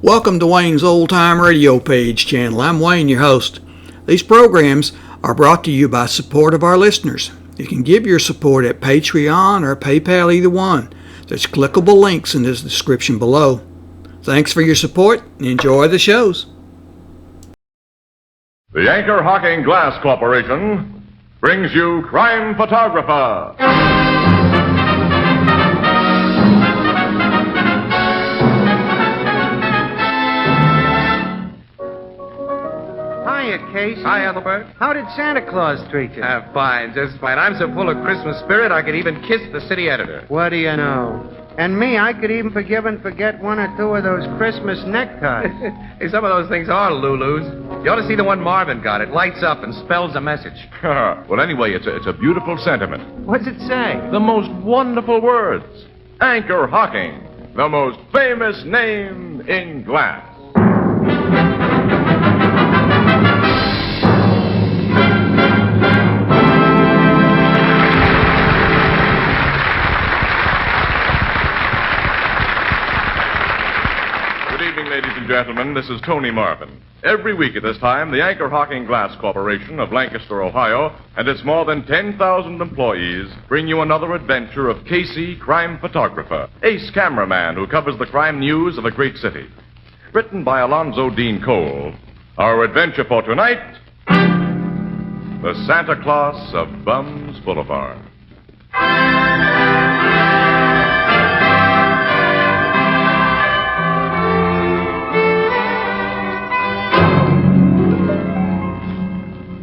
Welcome to Wayne's Old Time Radio Page channel. I'm Wayne, your host. These programs are brought to you by support of our listeners. You can give your support at Patreon or PayPal, either one. There's clickable links in the description below. Thanks for your support and enjoy the shows. The Anchor Hocking Glass Corporation brings you Crime Photographer. Hiya, Casey. Hi, Ethelbert. How did Santa Claus treat you? Fine, just fine. I'm so full of Christmas spirit, I could even kiss the city editor. What do you know? And me, I could even forgive and forget one or two of those Christmas neckties. Hey, some of those things are Lulus. You ought to see the one Marvin got. It lights up and spells a message. Well, anyway, it's a beautiful sentiment. What's it say? The most wonderful words. Anchor Hocking, the most famous name in glass. Ladies and gentlemen, this is Tony Marvin. Every week at this time, the Anchor Hocking Glass Corporation of Lancaster, Ohio, and its more than 10,000 employees bring you another adventure of Casey, crime photographer, ace cameraman who covers the crime news of a great city. Written by Alonzo Dean Cole. Our adventure for tonight, the Santa Claus of Bums Boulevard.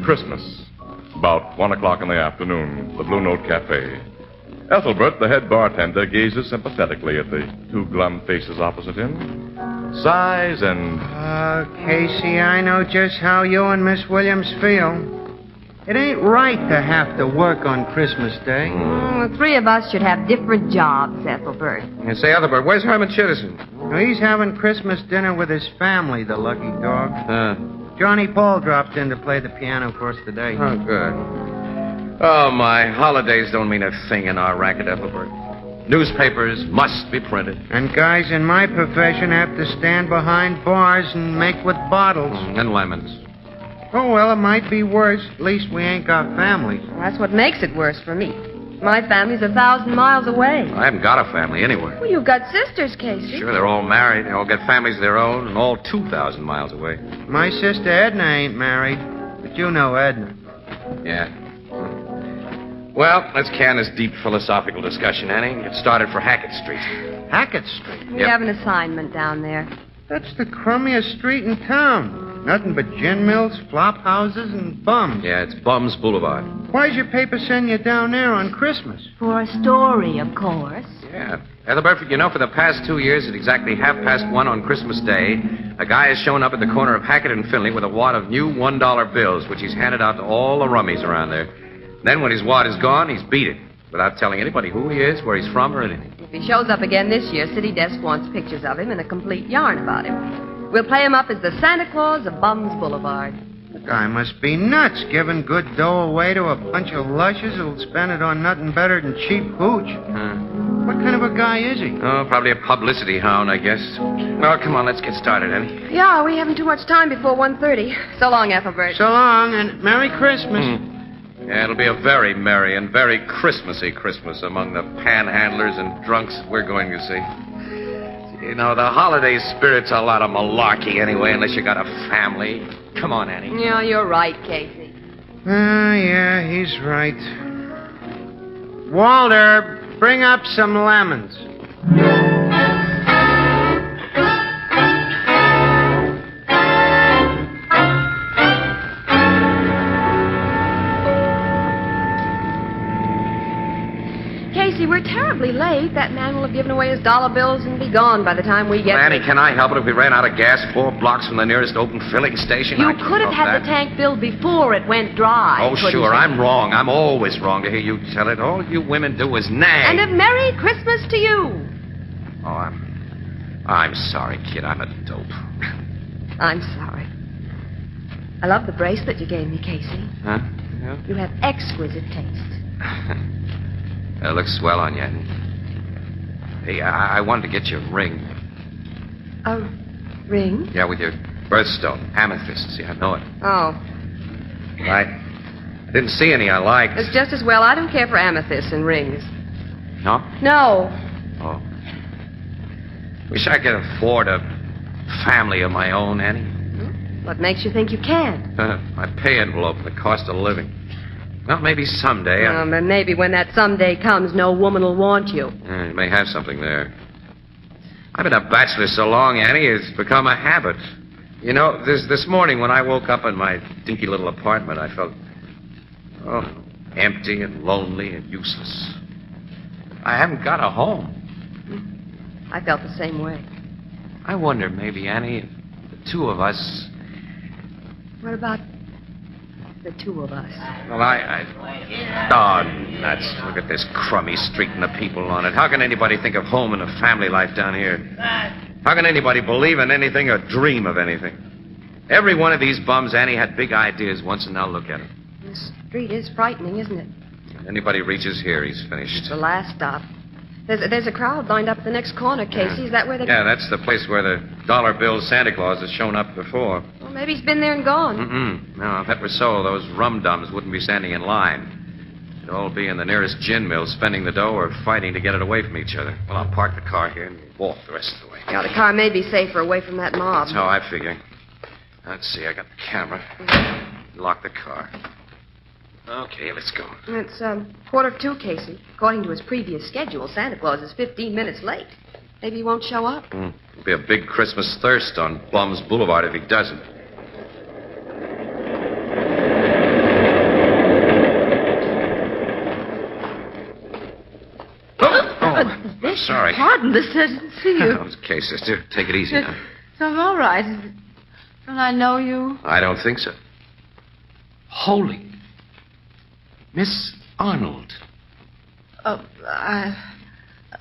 Christmas, about 1 o'clock in the afternoon, the Blue Note Café. Ethelbert, the head bartender, gazes sympathetically at the two glum faces opposite him, sighs and... Casey, I know just how you and Miss Williams feel. It ain't right to have to work on Christmas Day. The three of us should have different jobs, Ethelbert. And say, Ethelbert, where's Herman Chittison? Now, he's having Christmas dinner with his family, the lucky dog. Johnny Paul dropped in to play the piano for us today. Oh, good. Oh, my holidays don't mean a thing in our racket, Ethelbert. Newspapers must be printed. And guys in my profession have to stand behind bars and make with bottles. And lemons. Oh, well, it might be worse. At least we ain't got families. Well, that's what makes it worse for me. My family's 1,000 miles away. I haven't got a family anywhere. Well, you've got sisters, Casey. Sure, they're all married. They all got families of their own, and all 2,000 miles away. My sister Edna ain't married, but you know Edna. Yeah. Well, let's can this deep philosophical discussion, Annie. Get started for Hackett Street. Hackett Street? We have an assignment down there. That's the crummiest street in town. Nothing but gin mills, flop houses, and bums. Yeah, it's Bums Boulevard. Why's your paper send you down there on Christmas? For a story, of course. Yeah. Ethelbert, you know, for the past 2 years, at exactly 1:30 on Christmas Day, a guy has shown up at the corner of Hackett and Finley with a wad of new $1 bills, which he's handed out to all the rummies around there. Then when his wad is gone, he's beat it, without telling anybody who he is, where he's from, or anything. If he shows up again this year, City Desk wants pictures of him and a complete yarn about him. We'll play him up as the Santa Claus of Bums Boulevard. The guy must be nuts, giving good dough away to a bunch of lushes who'll spend it on nothing better than cheap hooch. What kind of a guy is he? Oh, probably a publicity hound, I guess. Oh, come on, let's get started, Annie. Yeah, we haven't too much time before 1:30. So long, Ethelbert. So long, and Merry Christmas. Yeah, it'll be a very merry and very Christmassy Christmas among the panhandlers and drunks we're going to see. You know, the holiday spirit's a lot of malarkey anyway, unless you got a family. Come on, Annie. Yeah, you're right, Casey. Yeah, he's right. Walter, bring up some lemons. Casey, we're terribly late. That man will have given away his dollar bills and be gone by the time we get Well, Annie, there. can I help it if we ran out of gas 4 blocks from the nearest open filling station? You I can't could have help had that. the tank filled before it went dry. Oh, couldn't sure, you? I'm wrong. I'm always wrong to hear you tell it. All you women do is nag. And a Merry Christmas to you. Oh, I'm sorry, kid. I'm a dope. I'm sorry. I love the bracelet you gave me, Casey. Huh? Yeah. You have exquisite taste. It looks swell on you, Annie. Hey, I wanted to get you a ring. A Ring? Yeah, with your birthstone. Amethysts. Yeah, I know it. Oh. I didn't see any I liked. It's just as well. I don't care for amethysts and rings. No? No. Oh. Wish I could afford a family of my own, Annie. What makes you think you can? My pay envelope, the cost of living. Well, maybe someday. But maybe when that someday comes, no woman will want you. You may have something there. I've been a bachelor so long, Annie, it's become a habit. You know, this morning when I woke up in my dinky little apartment, I felt, empty and lonely and useless. I haven't got a home. I felt the same way. I wonder, maybe, Annie, if the two of us... What about the two of us? Well, Oh, nuts. Look at this crummy street and the people on it. How can anybody think of home and a family life down here? How can anybody believe in anything or dream of anything? Every one of these bums, Annie, had big ideas once, and now look at him. This street is frightening, isn't it? If anybody reaches here, he's finished. It's the last stop. There's a crowd lined up at the next corner, Casey. Is that where they... Yeah, that's the place where the dollar bill Santa Claus has shown up before. Well, maybe he's been there and gone. No, if that were so, those rum-dums wouldn't be standing in line. They'd all be in the nearest gin mill spending the dough or fighting to get it away from each other. Well, I'll park the car here and walk the rest of the way. Yeah, the car may be safer away from that mob. That's how I figure. Let's see, I got the camera. Lock the car. Okay, let's go. It's 1:45, Casey. According to his previous schedule, Santa Claus is 15 minutes late. Maybe he won't show up. It'll be a big Christmas thirst on Bums Boulevard if he doesn't. I'm sorry. Pardon, I didn't see you. Okay, sister. Take it easy now. I'm all right. Don't I know you? I don't think so. Holy. Miss Arnold.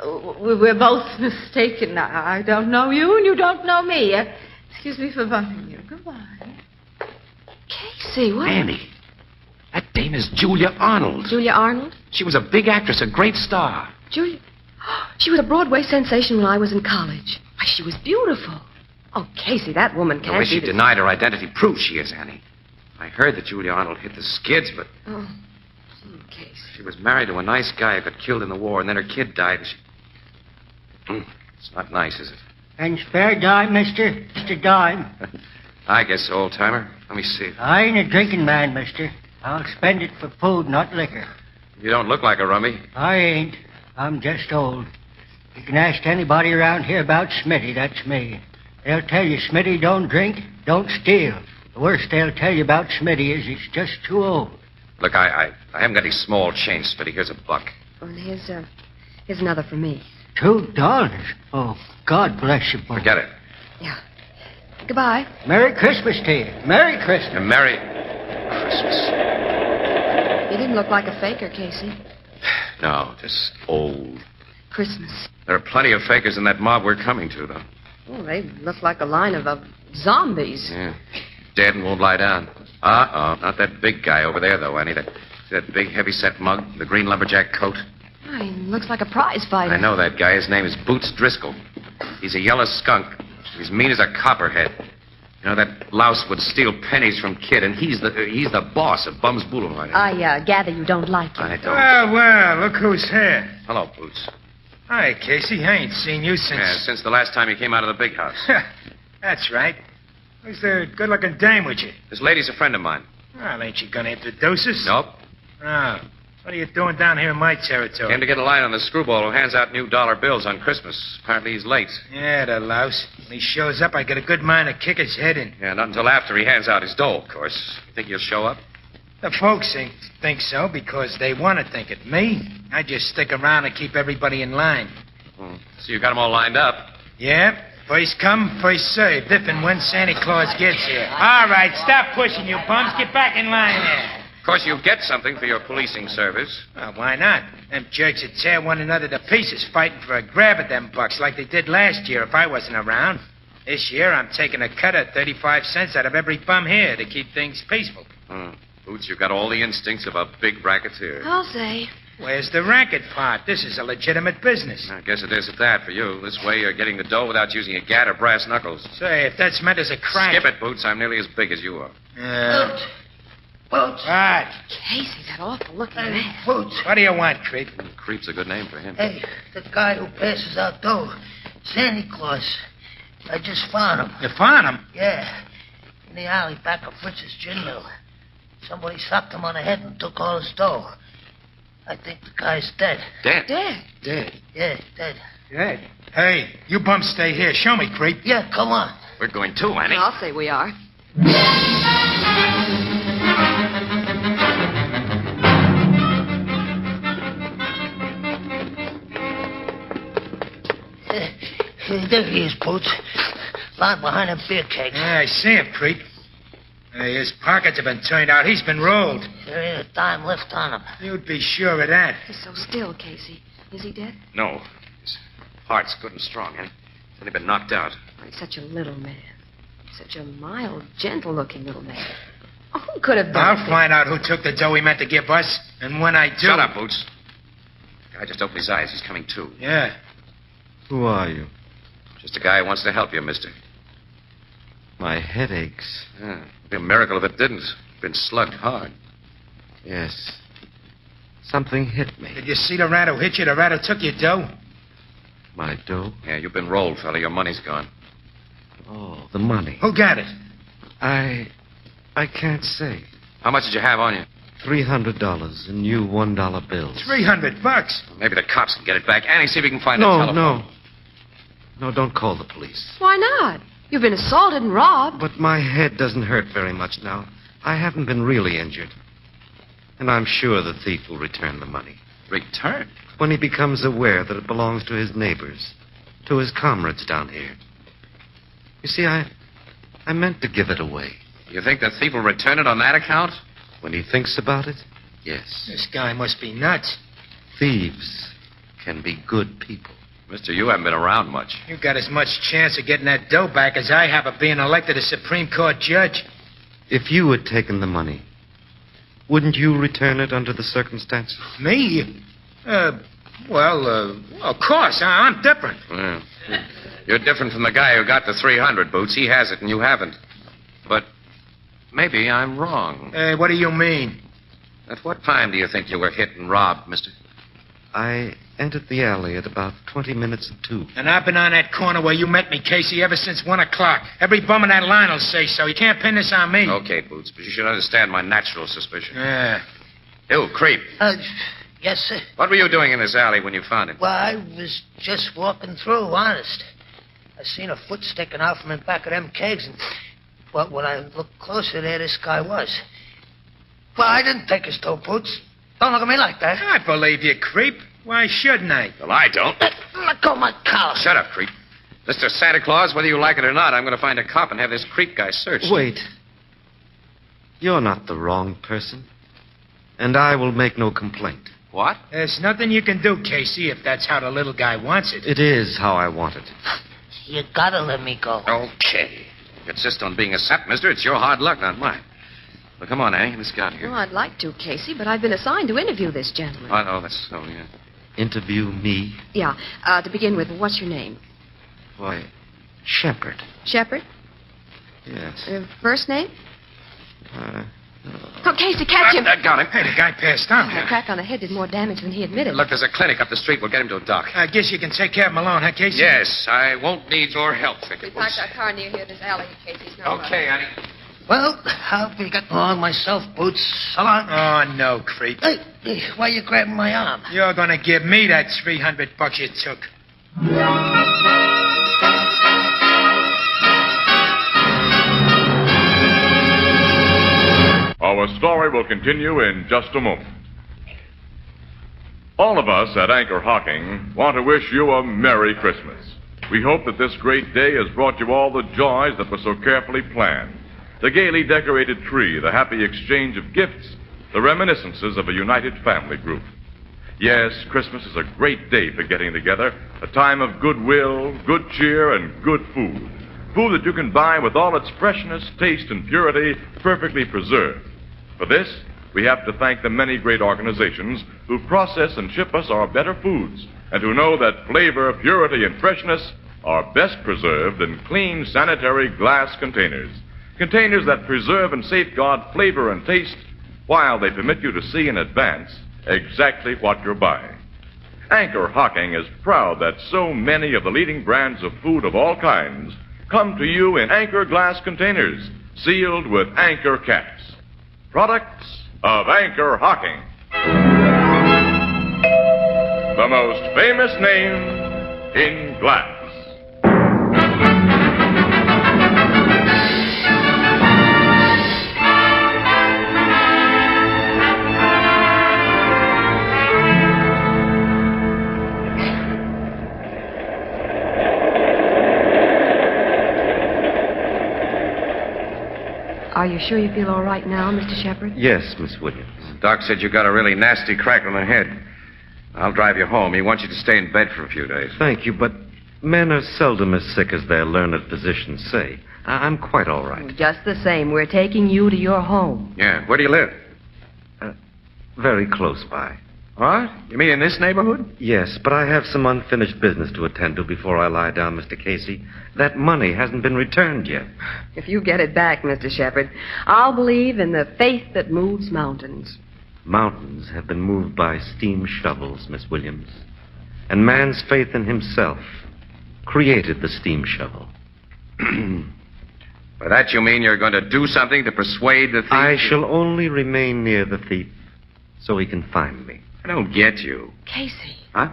We're both mistaken. I don't know you, and you don't know me. Excuse me for bumping you. Goodbye. Casey, what? Annie. That dame is Julia Arnold. Julia Arnold? She was a big actress, a great star. Julia? She was a Broadway sensation when I was in college. Why, she was beautiful. Oh, Casey, that woman can't The way be she the- denied her identity proves she is, Annie. I heard that Julia Arnold hit the skids, but Oh, Casey. she was married to a nice guy who got killed in the war, and then her kid died, and she... It's not nice, is it? And spare dime, mister? Just a dime. I guess so, old-timer. Let me see. I ain't a drinking man, mister. I'll spend it for food, not liquor. You don't look like a rummy. I ain't. I'm just old. You can ask anybody around here about Smitty, that's me. They'll tell you Smitty don't drink, don't steal. The worst they'll tell you about Smitty is he's just too old. Look, I haven't got any small change, Smitty. Here's $1. Oh, and here's another for me. $2? Oh, God bless you, boy. Forget it. Yeah. Goodbye. Merry Christmas to you. Merry Christmas. And Merry Christmas. You didn't look like a faker, Casey. No, just old. Christmas. There are plenty of fakers in that mob we're coming to, though. Oh, they look like a line of zombies. Yeah. Dead and won't lie down. Not that big guy over there, though, Annie. That big, heavy-set mug, the green lumberjack coat. Oh, he looks like a prize fighter. I know that guy. His name is Boots Driscoll. He's a yellow skunk. He's mean as a copperhead. You know, that louse would steal pennies from Kid, and he's the boss of Bums Boulevard. I gather you don't like him. I don't. Well, look who's here. Hello, Boots. Hi, Casey. I ain't seen you since... Yeah, since the last time you came out of the big house. That's right. Who's the good-looking dame with you? This lady's a friend of mine. Well, ain't you gonna introduce us? Nope. Oh. What are you doing down here in my territory? Came to get a line on the screwball who hands out new dollar bills on Christmas. Apparently he's late. Yeah, the louse. When he shows up, I get a good mind to kick his head in. Yeah, not until after he hands out his dough, of course. You think he'll show up? The folks think so because they want to think it. Me? I just stick around and keep everybody in line. So you got them all lined up. Yeah. First come, first served, if and when Santa Claus gets here. All right, stop pushing, you bums. Get back in line there. Of course, you get something for your policing service. Well, why not? Them jerks would tear one another to pieces fighting for a grab at them bucks like they did last year if I wasn't around. This year, I'm taking a cut of 35 cents out of every bum here to keep things peaceful. Boots, you've got all the instincts of a big racketeer. I'll say. Where's the racket part? This is a legitimate business. I guess it is at that for you. This way you're getting the dough without using a gat or brass knuckles. Say, if that's meant as a crack... Skip it, Boots. I'm nearly as big as you are. Boots. What? Casey, that awful-looking man. Boots. What do you want, Creep? Creep's a good name for him. Hey, the guy who passes out dough. Santa Claus. I just found him. You found him? Yeah. In the alley back of Fritz's gin mill. Somebody socked him on the head and took all his dough. I think the guy's dead. Dead? Dead. Yeah, dead. Dead. Hey, you bums stay here. Show me, Creep. Yeah, come on. We're going too, Annie. I'll say we are. There he is, Boots. Lying behind them beer kegs. Yeah, I see him, Creep. Hey, his pockets have been turned out. He's been rolled. There ain't a dime left on him. You'd be sure of that. He's so still, Casey. Is he dead? No. His heart's good and strong, Annie. He's only been knocked out. He's such a little man. Such a mild, gentle-looking little man. Oh, who could have done I'll find out who took the dough he meant to give us, and when I do... Shut up, Boots. The guy just opened his eyes. He's coming to. Yeah. Who are you? Just a guy who wants to help you, mister. My head aches. Yeah. It'd be a miracle if it didn't. Been slugged hard. Yes. Something hit me. Did you see the rat who hit you? The rat who took your dough? My dough? Yeah, you've been rolled, fella. Your money's gone. Oh, the money. Who got it? I can't say. How much did you have on you? $300 in new $1 bills. $300. Maybe the cops can get it back. Annie, see if we can find the No, telephone. no. No, don't call the police. Why not? You've been assaulted and robbed. But my head doesn't hurt very much now. I haven't been really injured. And I'm sure the thief will return the money. Return? When he becomes aware that it belongs to his neighbors, to his comrades down here. You see, I meant to give it away. You think the thief will return it on that account? When he thinks about it, yes. This guy must be nuts. Thieves can be good people. Mister, you haven't been around much. You got as much chance of getting that dough back as I have of being elected a Supreme Court judge. If you had taken the money, wouldn't you return it under the circumstances? Me? Well, of course. I'm different. Yeah. You're different from the guy who got the 300, Boots. He has it and you haven't. But maybe I'm wrong. What do you mean? At what time do you think you were hit and robbed, mister? I entered the alley at about 20 minutes of 2. And I've been on that corner where you met me, Casey, ever since 1 o'clock. Every bum in that line will say so. You can't pin this on me. Okay, Boots, but you should understand my natural suspicion. Yeah. You, creep. Yes, sir. What were you doing in this alley when you found him? Well, I was just walking through, honest. I seen a foot sticking out from the back of them kegs, and well, when I looked closer, there this guy was. Well, I didn't take his dough, Boots. Don't look at me like that. I believe you, creep. Why shouldn't I? Well, I don't. Let go of my collar. Shut up, creep. Mr. Santa Claus, whether you like it or not, I'm going to find a cop and have this creep guy searched. Wait. You're not the wrong person. And I will make no complaint. What? There's nothing you can do, Casey, if that's how the little guy wants it. It is how I want it. You gotta let me go. Okay. You insist on being a sap, mister. It's your hard luck, not mine. Well, come on, Annie. Let's get out of here. Well, I'd like to, Casey, but I've been assigned to interview this gentleman. Oh, that's so, yeah. Interview me? Yeah. To begin with, what's your name? Why, Shepherd. Shepherd? Yes. First name? Oh, Casey, catch him. I got him. Hey, the guy passed out. The crack on the head did more damage than he admitted. Look, there's a clinic up the street. We'll get him to a doc. I guess you can take care of him alone, huh, Casey? Yes, I won't need your help, We parked our car near here, this alley, Casey's no Okay, Annie. Well, I'll be getting along myself, Boots. So long. Oh, no, creep. Hey, why you grabbing my arm? You're going to give me that $300 you took. Our story will continue in just a moment. All of us at Anchor Hocking want to wish you a Merry Christmas. We hope that this great day has brought you all the joys that were so carefully planned. The gaily decorated tree, the happy exchange of gifts, the reminiscences of a united family group. Yes, Christmas is a great day for getting together, a time of goodwill, good cheer, and good food. Food that you can buy with all its freshness, taste, and purity perfectly preserved. For this, we have to thank the many great organizations who process and ship us our better foods and who know that flavor, purity, and freshness are best preserved in clean, sanitary glass containers. Containers that preserve and safeguard flavor and taste while they permit you to see in advance exactly what you're buying. Anchor Hocking is proud that so many of the leading brands of food of all kinds come to you in Anchor glass containers, sealed with Anchor caps. Products of Anchor Hocking. The most famous name in glass. Are you sure you feel all right now, Mr. Shepard? Yes, Miss Williams. Doc said you got a really nasty crack on the head. I'll drive you home. He wants you to stay in bed for a few days. Thank you, but men are seldom as sick as their learned physicians say. I'm quite all right. Just the same, we're taking you to your home. Yeah. Where do you live? Very close by. What? You mean in this neighborhood? Yes, but I have some unfinished business to attend to before I lie down, Mr. Casey. That money hasn't been returned yet. If you get it back, Mr. Shepard, I'll believe in the faith that moves mountains. Mountains have been moved by steam shovels, Miss Williams. And man's faith in himself created the steam shovel. By that you mean you're going to do something to persuade the thief? I shall only remain near the thief so he can find me. I don't get you. Casey. Huh?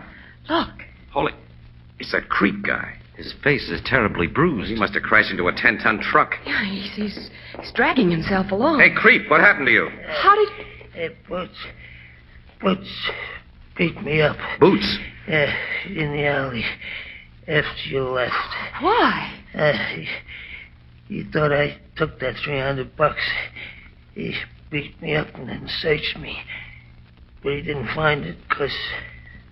Look. Holy. It's that creep guy. His face is terribly bruised. He must have crashed into a 10-ton truck. Yeah, he's dragging himself along. Hey, creep, what happened to you? How did... Boots beat me up. Boots? Yeah, in the alley after you left. Why? He thought I took that $300. He beat me up and then searched me. But he didn't find it because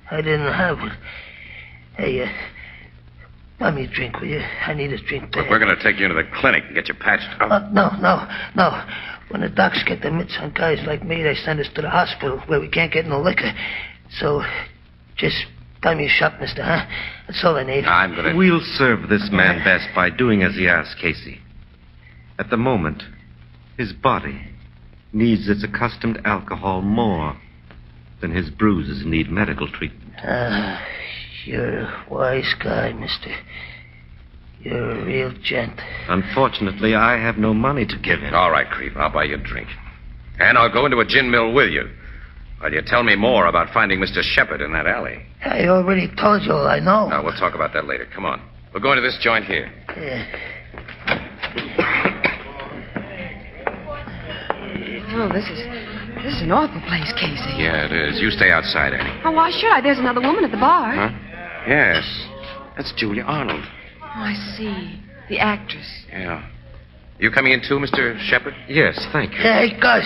I didn't have it. Hey, buy me a drink, will you? I need a drink there. Look, we're going to take you into the clinic and get you patched up. No. When the docs get their mitts on guys like me, they send us to the hospital where we can't get no liquor. So, just buy me a shot, mister, huh? That's all I need. I'm going to... We'll serve this man best by doing as he asks, Casey. At the moment, his body needs its accustomed alcohol more than his bruises need medical treatment. You're a wise guy, mister. You're a real gent. Unfortunately, I have no money to give him. All right, creep, I'll buy you a drink. And I'll go into a gin mill with you. While you tell me more about finding Mr. Shepard in that alley. I already told you all I know. No, we'll talk about that later. Come on. We'll go into this joint here. Yeah. Oh, this is an awful place, Casey. Yeah, it is. You stay outside, Annie. Oh, why should I? There's another woman at the bar. Huh? Yes. That's Julia Arnold. Oh, I see. The actress. Yeah. You coming in too, Mr. Shepard? Yes, thank you. Hey, Gus.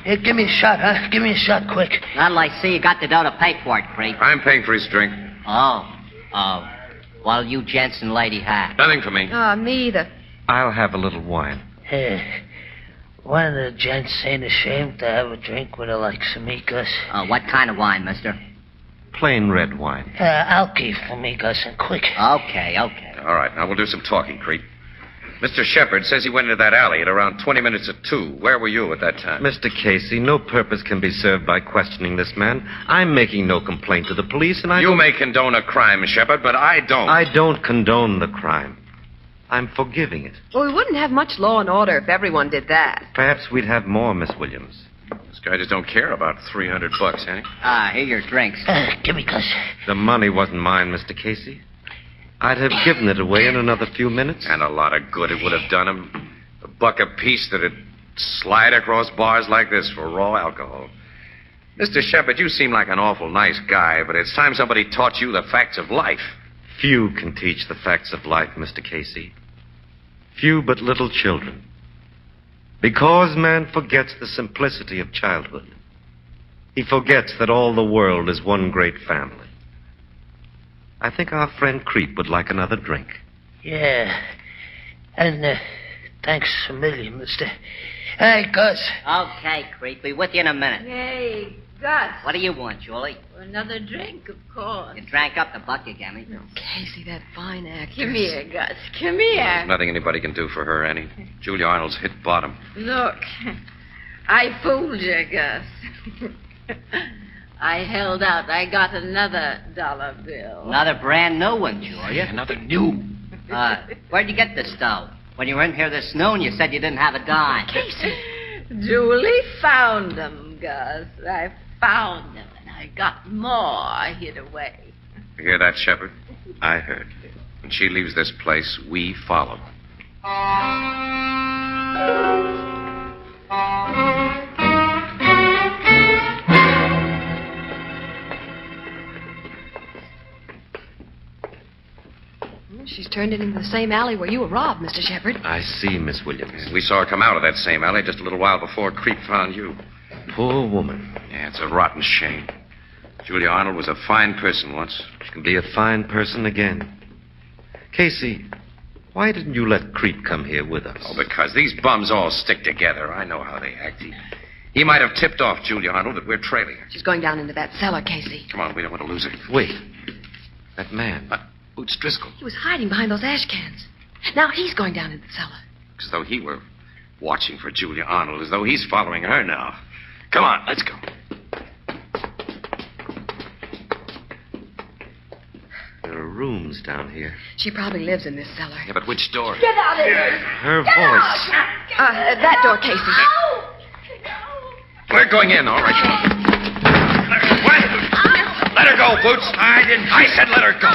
Hey, give me a shot, huh? Give me a shot quick. Not like see you got the dough to pay for it, creep. I'm paying for his drink. Well, you gents and Lady Hack. Nothing for me. Me either. I'll have a little wine. Hey, one of the gents ain't ashamed to have a drink with a likes of me, Gus. What kind of wine, mister? Plain red wine. Alky for me, Gus, and quick. Okay. All right, now we'll do some talking, creep. Mr. Shepard says he went into that alley at around 20 minutes to 2. Where were you at that time? Mr. Casey, no purpose can be served by questioning this man. I'm making no complaint to the police, and You may condone a crime, Shepard, but I don't. I don't condone the crime. I'm forgiving it. Well, we wouldn't have much law and order if everyone did that. Perhaps we'd have more, Miss Williams. This guy just don't care about $300, Annie. Here your drinks. Give me, Gus. The money wasn't mine, Mr. Casey. I'd have given it away in another few minutes. And a lot of good it would have done him. $1 apiece that'd slide across bars like this for raw alcohol. Mr. Shepard, you seem like an awful nice guy, but it's time somebody taught you the facts of life. Few can teach the facts of life, Mr. Casey. Few but little children. Because man forgets the simplicity of childhood. He forgets that all the world is one great family. I think our friend Creep would like another drink. Yeah. And thanks a million, mister. Hey, Gus. Okay, creep. Be with you in a minute. Hey, Gus. What do you want, Julie? Another drink, of course. You drank up the buck you gave me. Casey, that fine actress. Come here, Gus. Come here. Nothing anybody can do for her, Annie. Julia Arnold's hit bottom. Look, I fooled you, Gus. I held out. I got another dollar bill. Another brand new one, Julia. Another new. Where'd you get this dough? When you were in here this noon, you said you didn't have a dime. Casey. Julie found them, Gus. I found them, and I got more hid away. You hear that, Shepard? I heard. When she leaves this place, we follow. She's turned it into the same alley where you were robbed, Mr. Shepard. I see, Miss Williams. We saw her come out of that same alley just a little while before Creep found you. Poor woman. Yeah, it's a rotten shame. Julia Arnold was a fine person once. She can be a fine person again. Casey, why didn't you let Creep come here with us? Oh, because these bums all stick together. I know how they act. He might have tipped off Julia Arnold that we're trailing her. She's going down into that cellar, Casey. Come on, we don't want to lose her. Wait. That man. Boots Driscoll. He was hiding behind those ash cans. Now he's going down into the cellar. As though he were watching for Julia Arnold, as though he's following her now. Come on, let's go. There are rooms down here. She probably lives in this cellar. Yeah, but which door? Get out of here. Her voice. That door, Casey. We're going in, all right. What? Let her go, Boots. I said let her go.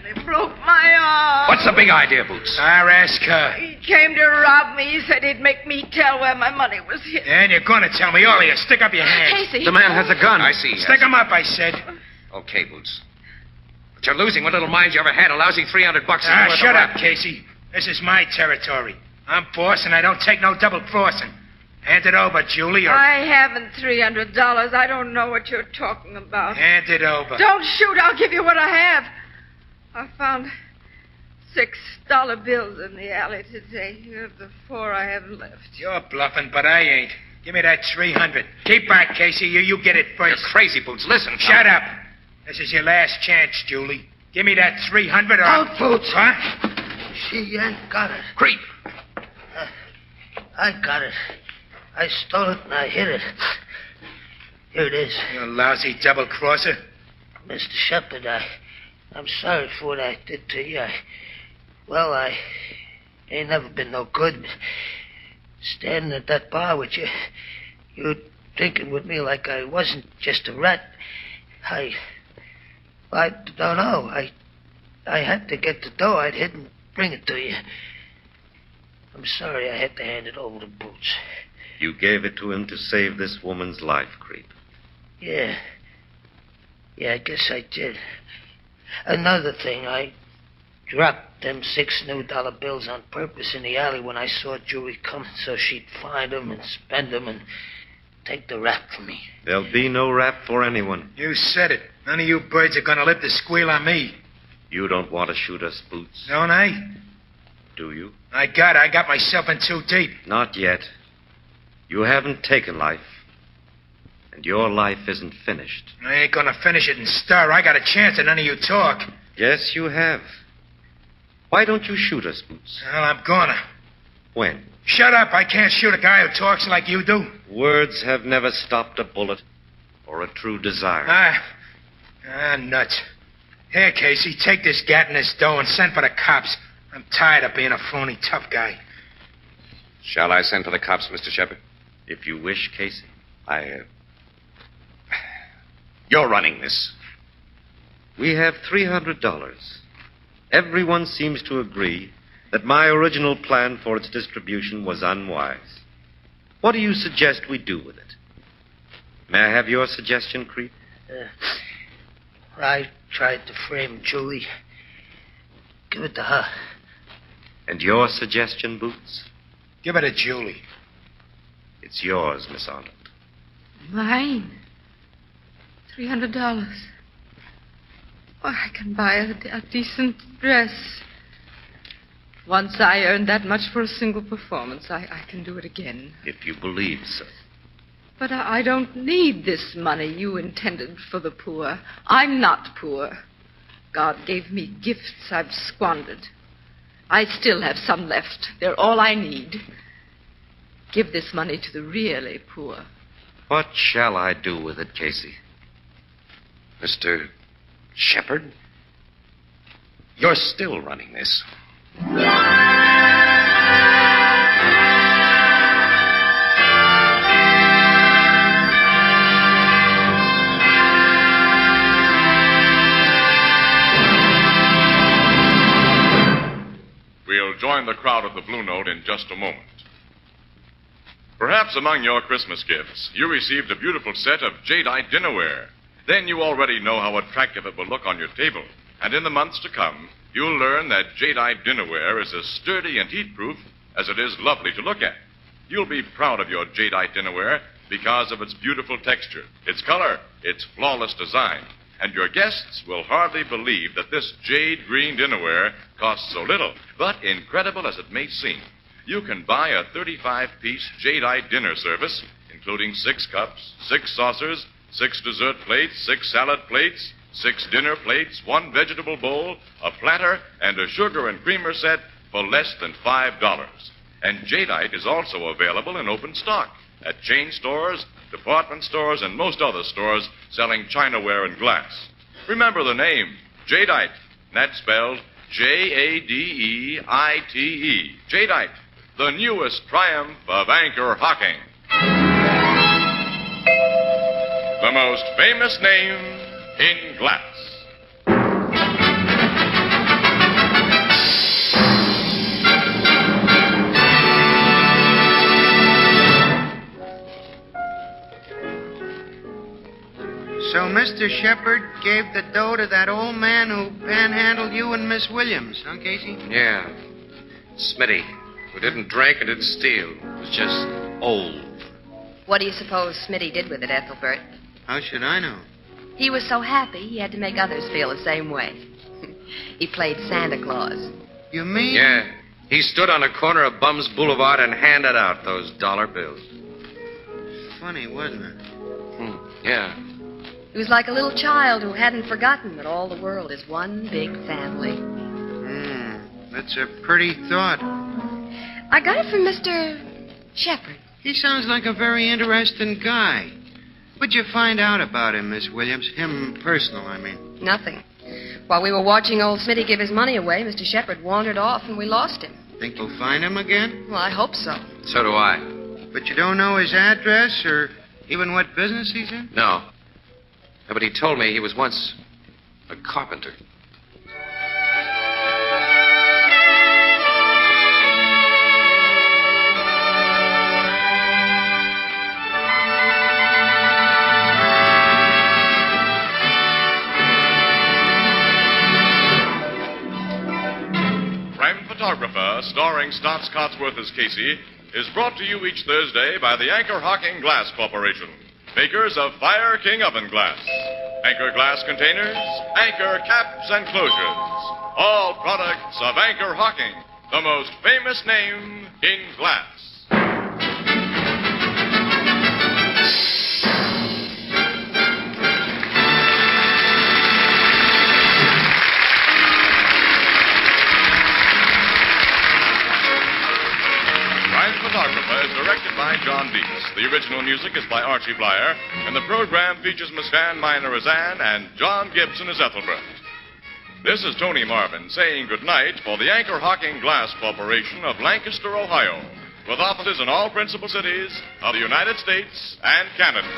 They broke my arm. What's the big idea, Boots? I'll ask her. He came to rob me. He said he'd make me tell where my money was hid. And you're going to tell me all of you. Stick up your hands. Casey. The man has a gun. I see. Stick 'em up, I said. Okay, Boots. But you're losing what little mind you ever had. A lousy $300 is worth Shut a up, Casey. This is my territory. I'm boss, and I don't take no double crossing. Hand it over, Julie, or... I haven't $300. I don't know what you're talking about. Hand it over. Don't shoot. I'll give you what I have. I found $6 bills in the alley today. Here are the 4 I have left. You're bluffing, but I ain't. Give me that $300. Keep back, Casey. You get it first. You're crazy, Boots. Listen. Shut up. This is your last chance, Julie. Give me that $300 or... Out, Boots. Huh? She ain't got it. Creep. I got it. I stole it and I hid it. Here it is. You lousy double-crosser. Mr. Shepard, I'm sorry for what I did to you. I ain't never been no good. Standing at that bar with you, you drinking with me like I wasn't just a rat. I don't know. I had to get the dough I'd hid and bring it to you. I'm sorry I had to hand it over to Boots. You gave it to him to save this woman's life, Creep. Yeah, I guess I did. Another thing, I dropped them 6 new dollar bills on purpose in the alley when I saw Julie coming so she'd find them and spend them and take the rap from me. There'll be no rap for anyone. You said it. None of you birds are going to live to squeal on me. You don't want to shoot us, Boots. Don't I? Do you? I got myself in too deep. Not yet. You haven't taken life. And your life isn't finished. I ain't going to finish it and stir. I got a chance and none of you talk. Yes, you have. Why don't you shoot us, Boots? Well, I'm gonna. When? Shut up. I can't shoot a guy who talks like you do. Words have never stopped a bullet or a true desire. Nuts. Here, Casey, take this gat and this dough and send for the cops. I'm tired of being a phony tough guy. Shall I send for the cops, Mr. Shepard? If you wish, Casey. You're running this. We have $300. Everyone seems to agree that my original plan for its distribution was unwise. What do you suggest we do with it? May I have your suggestion, Creep? I tried to frame Julie. Give it to her. And your suggestion, Boots? Give it to Julie. It's yours, Miss Arnold. Mine? $300. Well, I can buy a decent dress. Once I earned that much for a single performance, I can do it again. If you believe so. But I don't need this money you intended for the poor. I'm not poor. God gave me gifts I've squandered. I still have some left. They're all I need. Give this money to the really poor. What shall I do with it, Casey? Mr. Shepard? You're still running this. We'll join the crowd at the Blue Note in just a moment. Perhaps among your Christmas gifts, you received a beautiful set of jadeite dinnerware. Then you already know how attractive it will look on your table. And in the months to come, you'll learn that jadeite dinnerware is as sturdy and heat-proof as it is lovely to look at. You'll be proud of your jadeite dinnerware because of its beautiful texture, its color, its flawless design. And your guests will hardly believe that this jade green dinnerware costs so little. But incredible as it may seem, you can buy a 35-piece jadeite dinner service, including 6 cups, 6 saucers, 6 dessert plates, 6 salad plates, 6 dinner plates, 1 vegetable bowl, a platter, and a sugar and creamer set for less than $5. And jadeite is also available in open stock at chain stores, department stores, and most other stores selling chinaware and glass. Remember the name, jadeite. That's spelled Jadeite. Jadeite, the newest triumph of anchor hocking. The most famous name in glass. So Mr. Shepard gave the dough to that old man who panhandled you and Miss Williams, huh, Casey? Yeah. Smitty, who didn't drink and didn't steal. Was just old. What do you suppose Smitty did with it, Ethelbert? How should I know? He was so happy he had to make others feel the same way. He played Santa Claus. You mean? Yeah. He stood on the corner of Bums Boulevard and handed out those dollar bills. Funny, wasn't it? Yeah. He was like a little child who hadn't forgotten that all the world is one big family. That's a pretty thought. I got it from Mr. Shepard. He sounds like a very interesting guy. What'd you find out about him, Miss Williams? Him personal, I mean. Nothing. While we were watching old Smitty give his money away, Mr. Shepard wandered off and we lost him. Think you'll find him again? Well, I hope so. So do I. But you don't know his address or even what business he's in? No. But he told me he was once a carpenter. Crime Photographer, starring Stotts Cotsworth as Casey, is brought to you each Thursday by the Anchor Hocking Glass Corporation, makers of Fire King oven glass, Anchor glass containers, Anchor caps and closures, all products of Anchor Hocking, the most famous name in glass. Photographer is directed by John Deese. The original music is by Archie Blyer, and the program features Miss Van Miner as Anne and John Gibson as Ethelbert. This is Tony Marvin saying goodnight for the Anchor Hocking Glass Corporation of Lancaster, Ohio, with offices in all principal cities of the United States and Canada.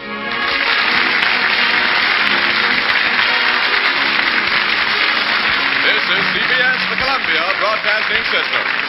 This is CBS, the Columbia Broadcasting System.